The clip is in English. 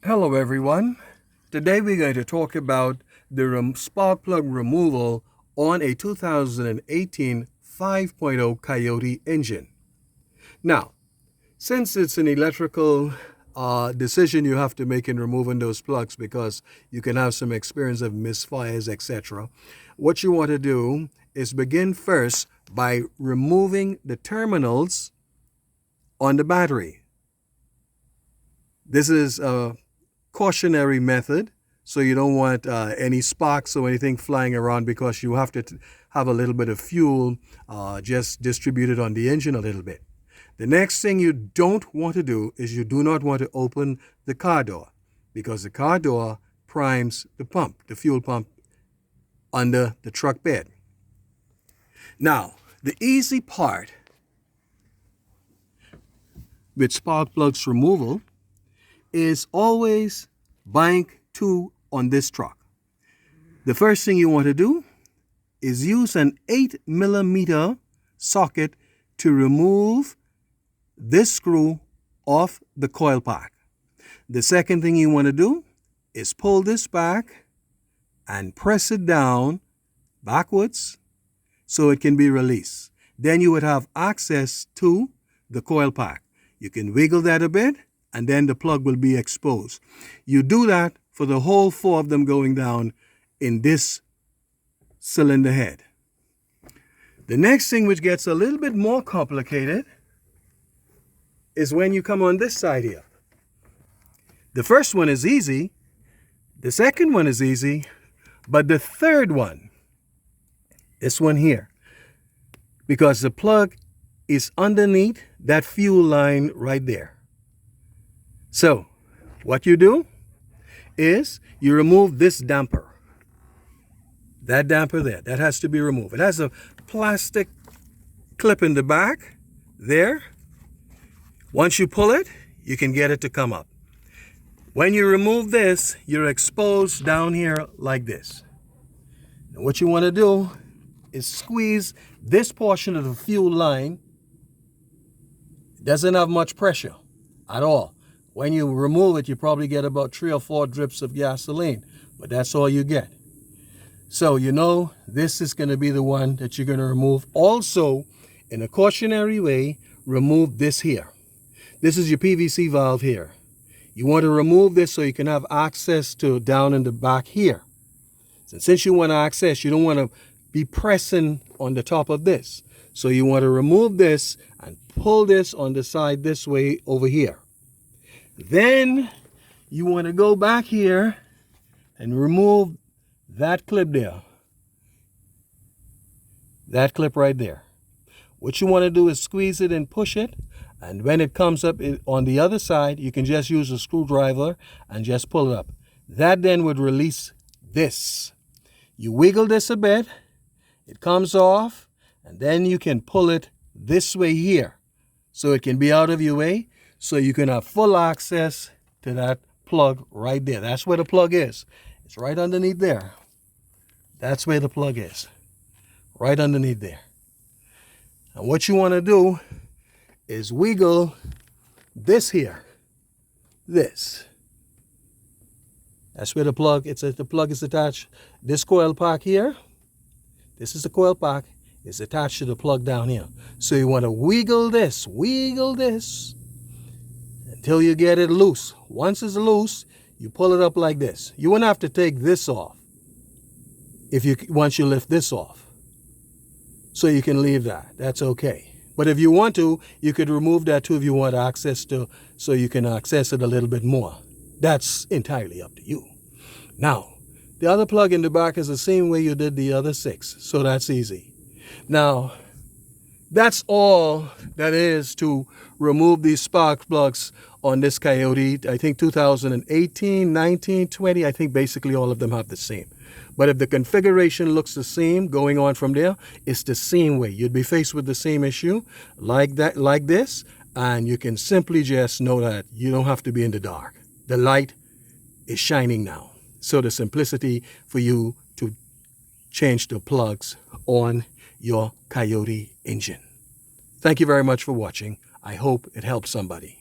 Hello everyone. Today we're going to talk about the spark plug removal on a 2018 5.0 Coyote engine. Now, since it's an electrical decision you have to make in removing those plugs because you can have some experience of misfires, etc., what you want to do is begin first by removing the terminals on the battery. This is a cautionary method, so you don't want any sparks or anything flying around because you have to have a little bit of fuel just distributed on the engine a little bit. The next thing you don't want to do is you do not want to open the car door, because the car door primes the pump, the fuel pump under the truck bed. Now, the easy part with spark plugs removal is always bank 2 on this truck. The first thing you want to do is use an 8mm socket to remove this screw off the coil pack. The second thing you want to do is pull this back and press it down backwards so it can be released. Then you would have access to the coil pack. You can wiggle that a bit and then the plug will be exposed. You do that for the whole 4 of them going down in this cylinder head. The next thing, which gets a little bit more complicated, is when you come on this side here. The first one is easy, the second one is easy, but the third one, this one here, because the plug is underneath that fuel line right there. So, what you do is you remove this damper. That damper there, that has to be removed. It has a plastic clip in the back there. Once you pull it, you can get it to come up. When you remove this, you're exposed down here like this. Now, what you want to do is squeeze this portion of the fuel line. It doesn't have much pressure at all. When you remove it, you probably get about 3 or 4 drips of gasoline, but that's all you get. So you know this is going to be the one that you're going to remove. Also, in a cautionary way, remove this here. This is your PVC valve here. You want to remove this so you can have access to down in the back here. And since you want access, you don't want to be pressing on the top of this. So you want to remove this and pull this on the side this way over here. Then you want to go back here and remove that clip there. That clip right there. What you want to do is squeeze it and push it. And when it comes up on the other side, you can just use a screwdriver and just pull it up. That then would release this. You wiggle this a bit. It comes off. And then you can pull it this way here. So it can be out of your way. So you can have full access to that plug right there. That's where the plug is. It's right underneath there. That's where the plug is. Right underneath there. And what you want to do is wiggle this here. This. That's where the plug, the plug is attached. This coil pack here, this is the coil pack, is attached to the plug down here. So you want to wiggle this until you get it loose. Once it's loose, you pull it up like this. You won't have to take this off once you lift this off. So you can leave that. That's okay. But if you want to, you could remove that too if you want access to, so you can access it a little bit more. That's entirely up to you. Now, the other plug in the back is the same way you did the other 6. So that's easy. Now, that's all that is to remove these spark plugs on this Coyote. I think 2018, 19, 20, I think basically all of them have the same. But if the configuration looks the same going on from there, it's the same way. You'd be faced with the same issue like that, like this, and you can simply just know that you don't have to be in the dark. The light is shining now. So the simplicity for you to change the plugs on your Coyote engine. Thank you very much for watching. I hope it helps somebody.